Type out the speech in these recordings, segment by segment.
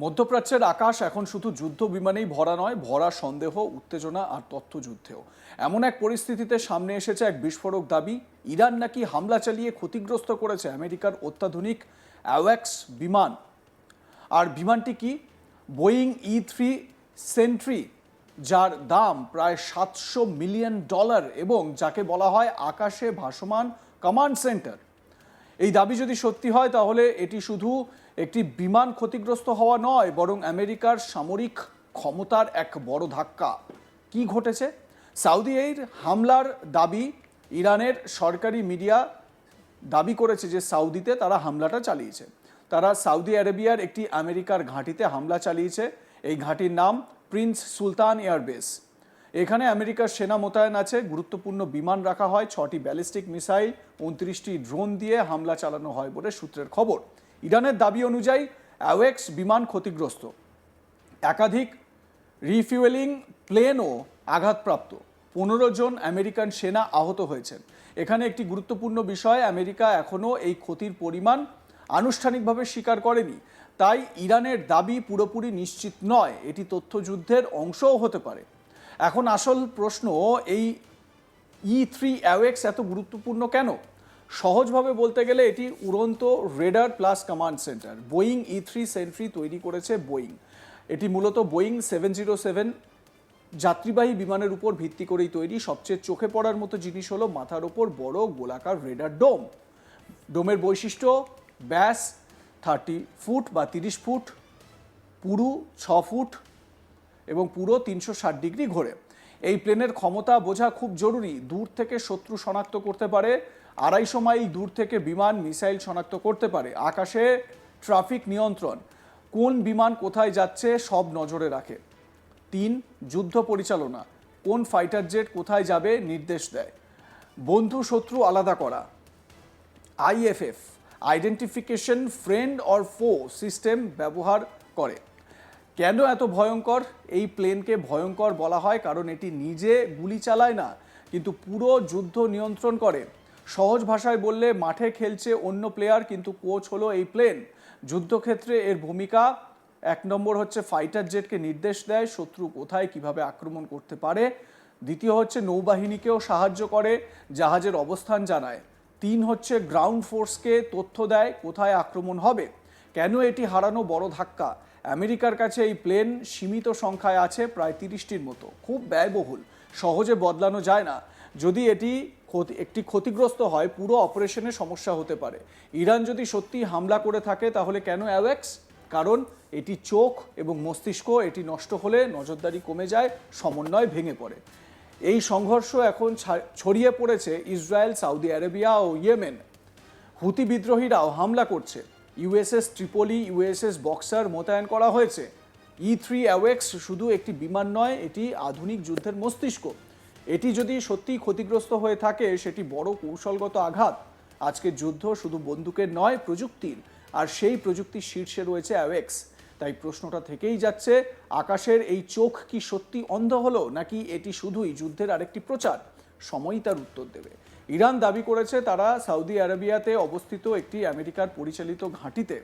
মধ্যপ্রাচ্যের আকাশ এখন শুধু যুদ্ধ বিমানেই ভরা নয়, ভরা সন্দেহ, উত্তেজনা আর তথ্যযুদ্ধেও। এমন এক পরিস্থিতিতে সামনে এসেছে এক বিস্ফোরক দাবি। ইরান নাকি হামলা চালিয়ে ক্ষতিগ্রস্ত করেছে আমেরিকার অত্যাধুনিক অ্যাওয়াক্স বিমান। আর বিমানটি কি? বোয়িং E3 সেন্ট্রি, যার দাম প্রায় $700 মিলিয়ন এবং যাকে বলা হয় আকাশে ভাসমান কমান্ড সেন্টার। এই দাবি যদি সত্যি হয় তাহলে এটি শুধু একটি বিমান ক্ষতিগ্রস্ত হওয়া নয়, বরং আমেরিকার সামরিক ক্ষমতার এক বড় ধাক্কা। কি ঘটেছে? সাউদি এর হামলার দাবি। ইরানের সরকারি মিডিয়া দাবি করেছে যে সাউদিতে তারা হামলাটা চালিয়েছে। তারা সৌদি আরবিয়ার একটি আমেরিকার ঘাঁটিতে হামলা চালিয়েছে। এই ঘাঁটির নাম প্রিন্স সুলতান এয়ারবেস। এখানে আমেরিকার সেনা মোতায়েন আছে, গুরুত্বপূর্ণ বিমান রাখা হয়, 6টি ব্যালিস্টিক মিসাইল, 29টি ড্রোন দিয়ে হামলা চালানো হয় বলে সূত্রের খবর। ইরানের দাবি অনুযায়ী অ্যাওয়াক্স বিমান ক্ষতিগ্রস্ত, একাধিক রিফুয়েলিং প্লেনও আঘাতপ্রাপ্ত, 15 জন আমেরিকান সেনা আহত হয়েছেন। এখানে একটি গুরুত্বপূর্ণ বিষয়, আমেরিকা এখনও এই ক্ষতির পরিমাণ আনুষ্ঠানিকভাবে স্বীকার করেনি। তাই ইরানের দাবি পুরোপুরি নিশ্চিত নয়, এটি তথ্যযুদ্ধের অংশও হতে পারে। এখন আসল প্রশ্ন, এই E3 অ্যাওয়াক্স এত গুরুত্বপূর্ণ কেন? সহজভাবে বলতে গেলে এটি উড়ন্ত radar plus command centre. Boeing E3 sentry তৈরি করেছে বোয়িং। এটি মূলত বোয়িং 707 যাত্রীবাহী বিমানের উপর ভিত্তি করেই তৈরি। সবচেয়ে চোখে পড়ার মতো জিনিস হলো মাথার ওপর বড় গোলাকার রেডার ডোম। ডোমের বৈশিষ্ট্য, ব্যাস 30 ফুট বা 30 ফুট, পুরু 6 ফুট এবং পুরো 360 ডিগ্রি ঘোরে। এই প্লেনের ক্ষমতা বোঝা খুব জরুরি। দূর থেকে শত্রু শনাক্ত করতে পারে, 250 মাইল দূর থেকে বিমান মিসাইল শনাক্ত করতে পারে। আকাশে ট্রাফিক নিয়ন্ত্রণ, কোন বিমান কোথায় যাচ্ছে সব নজরে রাখে। 3, যুদ্ধ পরিচালনা, কোন ফাইটার জেট কোথায় যাবে নির্দেশ দেয়। বন্ধু শত্রু আলাদা করা, IFF আইডেন্টিফিকেশন ফ্রেন্ড অর ফো সিস্টেম ব্যবহার করে। কেন এত ভয়ঙ্কর? এই প্লেনকে ভয়ঙ্কর বলা হয় কারণ এটি নিজে গুলি চালায় না, কিন্তু পুরো যুদ্ধ নিয়ন্ত্রণ করে। সহজ ভাষায় বললে, মাঠে খেলছে অন্য প্লেয়ার, কিন্তু কোচ হলো এই প্লেন। যুদ্ধক্ষেত্রে এর ভূমিকা 1 নম্বর হচ্ছে ফাইটার জেটকে নির্দেশ দেয় শত্রু কোথায় কিভাবে আক্রমণ করতে পারে। দ্বিতীয় হচ্ছে নৌবাহিনীকেও সাহায্য করে, জাহাজের অবস্থান জানায়। 3 হচ্ছে গ্রাউন্ড ফোর্সকে তথ্য দেয় কোথায় আক্রমণ হবে। কেন এটি হারানো বড় ধাক্কা? আমেরিকার কাছে এই প্লেন সীমিত সংখ্যায় আছে, প্রায় 30টির মতো, খুব ব্যয়বহুল, সহজে বদলানো যায় না। যদি একটি ক্ষতিগ্রস্ত হয়, পুরো অপারেশনে সমস্যা হতে পারে। ইরান যদি সত্যি হামলা করে থাকে তাহলে কেন অ্যাওয়াক্স? কারণ এটি চোখ এবং মস্তিষ্ক, এটি নষ্ট হলে নজরদারি কমে যায়, সমন্বয় ভেঙে পড়ে। এই সংঘর্ষ এখন ছড়িয়ে পড়েছে ইসরায়েল, সৌদি আরবিয়া ও ইয়েমেন। হুতি বিদ্রোহীরাও হামলা করছে। USS ট্রিপলি, USS বক্সার মোতায়েন করা হয়েছে। E3 অ্যাওয়াক্স শুধু একটি বিমান নয়, এটি আধুনিক যুদ্ধের মস্তিষ্ক। এটি যদি সত্যি ক্ষতিগ্রস্ত হয়ে থাকে, সেটি বড় কৌশলগত আঘাত। আজকের যুদ্ধ শুধু বন্দুকের নয়, প্রযুক্তির, আর সেই প্রযুক্তির শীর্ষে রয়েছে অ্যাওয়াক্স। তাই প্রশ্নটা থেকেই যাচ্ছে, আকাশের এই চোখ কি সত্যি অন্ধ হলো, নাকি এটি শুধুই যুদ্ধের আরেকটি প্রচার? সময়ই তার উত্তর দেবে। ইরান দাবি করেছে তারা সৌদি আরবিয়াতে অবস্থিত একটি আমেরিকার পরিচালিত ঘাঁটিতে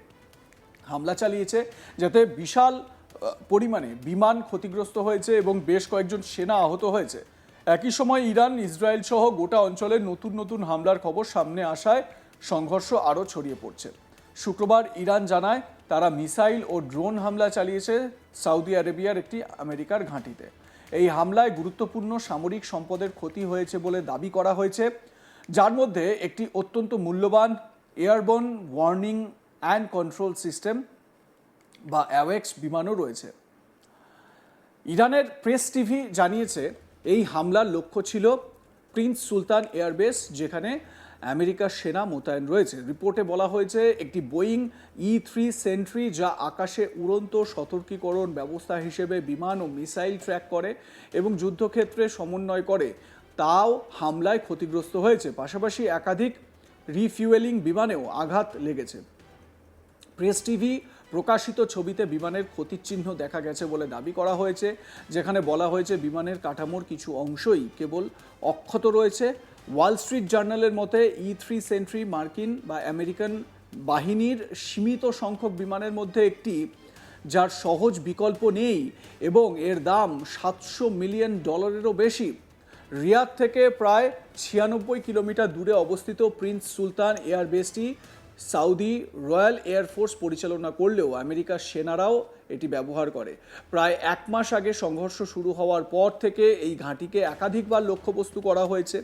হামলা চালিয়েছে, যাতে বিশাল পরিমাণে বিমান ক্ষতিগ্রস্ত হয়েছে এবং বেশ কয়েকজন সেনা আহত হয়েছে। একই সময় ইরান, ইসরায়েল সহ গোটা অঞ্চলে নতুন নতুন হামলার খবর সামনে আসায় সংঘর্ষ আরও ছড়িয়ে পড়ছে। শুক্রবার ইরান জানায় তারা মিসাইল ও ড্রোন হামলা চালিয়েছে সৌদি আরবিয়ার একটি আমেরিকার ঘাঁটিতে। এই হামলায় গুরুত্বপূর্ণ সামরিক সম্পদের ক্ষতি হয়েছে বলে দাবি করা হয়েছে, যার মধ্যে একটি অত্যন্ত মূল্যবান airborne warning and control system বা অ্যাওয়াক্স বিমানও রয়েছে। ইরানের প্রেস টিভি জানিয়েছে এই হামলার লক্ষ্য ছিল প্রিন্স সুলতান এয়ারবেস, যেখানে আমেরিকার সেনা মোতায়েন রয়েছে। রিপোর্টে বলা হয়েছে একটি বোয়িং E3 সেন্ট্রি, যা আকাশে উড়ন্ত সতর্কীকরণ ব্যবস্থা হিসেবে বিমান ও মিসাইল ট্র্যাক করে এবং যুদ্ধক্ষেত্রে সমন্বয় করে, তাও হামলায় ক্ষতিগ্রস্ত হয়েছে। পাশাপাশি একাধিক রিফুয়েলিং বিমানেও আঘাত লেগেছে। প্রেস টিভি প্রকাশিত ছবিতে বিমানের ক্ষতির চিহ্ন দেখা গেছে বলে দাবি করা হয়েছে, যেখানে বলা হয়েছে বিমানের কাঠামোর কিছু অংশই কেবল অক্ষত রয়েছে। ওয়াল স্ট্রিট জার্নালের মতে E3 সেন্ট্রি মার্কিন বা আমেরিকান বাহিনীর সীমিত সংখ্যক বিমানের মধ্যে একটি, যার সহজ বিকল্প নেই এবং এর দাম $700 মিলিয়ন বেশি। রিয়াদ থেকে প্রায় 96 কিলোমিটার দূরে অবস্থিত প্রিন্স সুলতান এয়ারবেসটি সাউদি রয়্যাল এয়ারফোর্স পরিচালনা করলেও আমেরিকার সেনারাও এটি ব্যবহার করে। প্রায় 1 মাস আগে সংঘর্ষ শুরু হওয়ার পর থেকে এই ঘাঁটিকে একাধিকবার লক্ষ্যবস্তু করা হয়েছে।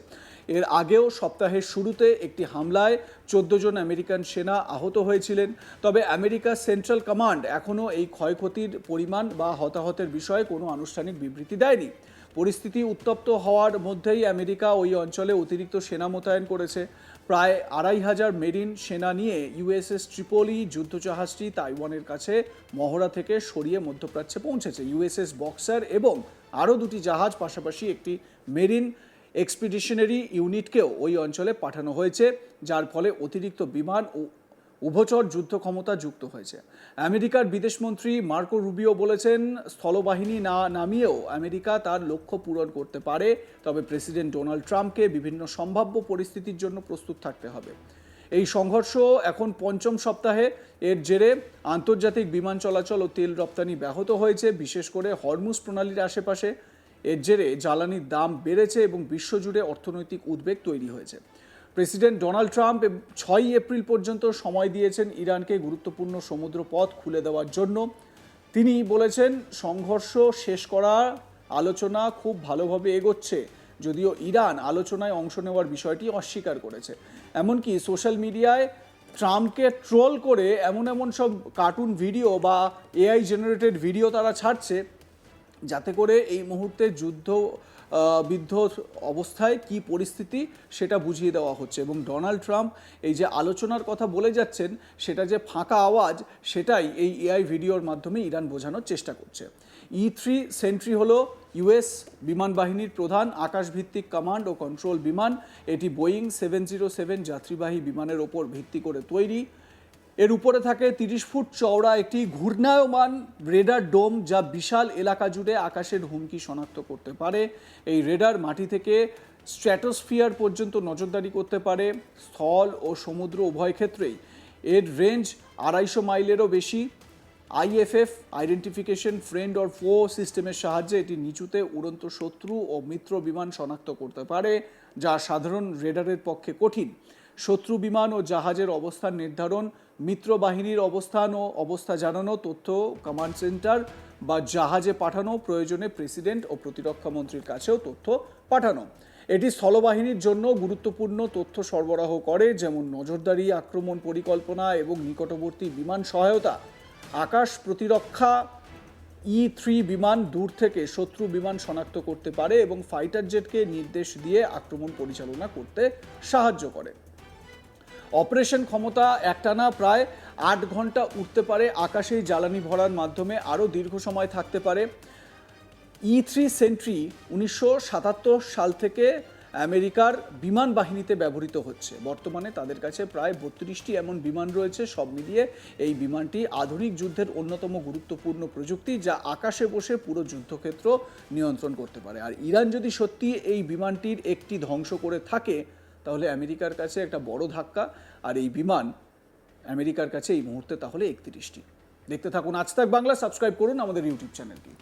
এর আগেও সপ্তাহের শুরুতে একটি হামলায় 14 জন আমেরিকান সেনা আহত হয়েছিলেন। তবে আমেরিকার সেন্ট্রাল কমান্ড এখনও এই ক্ষয়ক্ষতির পরিমাণ বা হতাহতের বিষয়ে কোনো আনুষ্ঠানিক বিবৃতি দেয়নি। পরিস্থিতি উত্তপ্ত হওয়ার মধ্যেই আমেরিকা ওই অঞ্চলে অতিরিক্ত সেনা মোতায়েন করেছে। প্রায় 2500 মেরিন সেনা নিয়ে ইউএসএস ট্রিপোলি যুদ্ধজাহাজটি তাইওয়ানের কাছে মহড়া থেকে সরিয়ে মধ্যপ্রাচ্যে পৌঁছেছে। ইউএসএস বক্সার এবং আরও 2টি জাহাজ, পাশাপাশি একটি মেরিন এক্সপিডিশনারি ইউনিটকেও ওই অঞ্চলে পাঠানো হয়েছে, যার ফলে অতিরিক্ত বিমান ও উভচর যুদ্ধ ক্ষমতা যুক্ত হয়েছে। আমেরিকার বিদেশমন্ত্রী মার্কো রুবিও বলেছেন, স্থলবাহিনী না নামিয়েও আমেরিকা তার লক্ষ্য পূরণ করতে পারে, তবে প্রেসিডেন্ট ডোনাল্ড ট্রাম্পকে বিভিন্ন সম্ভাব্য পরিস্থিতির জন্য প্রস্তুত থাকতে হবে। এই সংঘর্ষ এখন 5ম সপ্তাহে। এর জেরে আন্তর্জাতিক বিমান চলাচল ও তেল রপ্তানি ব্যাহত হয়েছে, বিশেষ করে হরমুজ প্রণালীর আশেপাশে। এর জেরে জ্বালানির দাম বেড়েছে এবং বিশ্বজুড়ে অর্থনৈতিক উদ্বেগ তৈরি হয়েছে। প্রেসিডেন্ট ডোনাল্ড ট্রাম্প 6 এপ্রিল পর্যন্ত সময় দিয়েছেন ইরানকে গুরুত্বপূর্ণ সমুদ্র পথ খুলে দেওয়ার জন্য। তিনি বলেছেন, সংঘর্ষ শেষ করার আলোচনা খুব ভালোভাবে এগোচ্ছে, যদিও ইরান আলোচনায় অংশ নেওয়ার বিষয়টি অস্বীকার করেছে। এমনকি সোশ্যাল মিডিয়ায় ট্রাম্পকে ট্রোল করে এমন সব কার্টুন ভিডিও বা এআই জেনারেটেড ভিডিও তারা ছাড়ছে, যাতে করে এই মুহূর্তে বিদ্ধ অবস্থায় কি পরিস্থিতি সেটা বুঝিয়ে দেওয়া হচ্ছে। এবং ডোনাল্ড ট্রাম্প এই যে আলোচনার কথা বলে যাচ্ছেন, সেটা যে ফাঁকা আওয়াজ, সেটাই এই এআই ভিডিওর মাধ্যমে ইরান বোঝানোর চেষ্টা করছে। E3 সেন্ট্রি হলো ইউএস বিমান বাহিনীর প্রধান আকাশভিত্তিক কমান্ড ও কন্ট্রোল বিমান। এটি বোয়িং 707 যাত্রীবাহী বিমানের ওপর ভিত্তি করে তৈরি। এর উপরে থাকে 30 ফুট চওড়া একটি ঘূর্ণায়মান রেডার ডোম, যা বিশাল এলাকা জুড়ে আকাশের হুমকি শনাক্ত করতে পারে। এই রেডার মাটি থেকে স্ট্র্যাটোস্ফিয়ার পর্যন্ত নজরদারি করতে পারে, স্থল ও সমুদ্র উভয় ক্ষেত্রেই। এর রেঞ্জ 250 মাইলেরও বেশি। আইএফএফ আইডেন্টিফিকেশন ফ্রেন্ড অর ফো সিস্টেমের সাহায্যে এটি নিচুতে উড়ন্ত শত্রু ও মিত্র বিমান শনাক্ত করতে পারে, যা সাধারণ রেডারের পক্ষে কঠিন। শত্রু বিমান ও জাহাজের অবস্থান নির্ধারণ, মিত্র বাহিনীর অবস্থান ও অবস্থা জানানো, তথ্য কমান্ড সেন্টার বা জাহাজে পাঠানো, প্রয়োজনে প্রেসিডেন্ট ও প্রতিরক্ষা মন্ত্রীর কাছেও তথ্য পাঠানো। এটি স্থলবাহিনীর জন্য গুরুত্বপূর্ণ তথ্য সরবরাহ করে, যেমন নজরদারি, আক্রমণ পরিকল্পনা এবং নিকটবর্তী বিমান সহায়তা। আকাশ প্রতিরক্ষা E3 বিমান দূর থেকে শত্রু বিমান শনাক্ত করতে পারে এবং ফাইটার জেটকে নির্দেশ দিয়ে আক্রমণ পরিচালনা করতে সাহায্য করে। অপারেশন ক্ষমতা একটানা প্রায় 8 ঘন্টা উঠতে পারে, আকাশেই জ্বালানি ভরার মাধ্যমে আরও দীর্ঘ সময় থাকতে পারে। E3 সেন্ট্রি 1977 সাল থেকে আমেরিকার বিমান বাহিনীতে ব্যবহৃত হচ্ছে। বর্তমানে তাদের কাছে প্রায় 32টি এমন বিমান রয়েছে। সব মিলিয়ে এই বিমানটি আধুনিক যুদ্ধের অন্যতম গুরুত্বপূর্ণ প্রযুক্তি, যা আকাশে বসে পুরো যুদ্ধক্ষেত্র নিয়ন্ত্রণ করতে পারে। আর ইরান যদি সত্যি এই বিমানটির একটি ধ্বংস করে থাকে, তাহলে আমেরিকার কাছে একটা বড় ধাক্কা। আর এই বিমান আমেরিকার কাছে এই মুহূর্তে তাহলে 31টি। দেখতে থাকুন আজ তাক বাংলা, সাবস্ক্রাইব করুন আমাদের ইউটিউব চ্যানেলটি।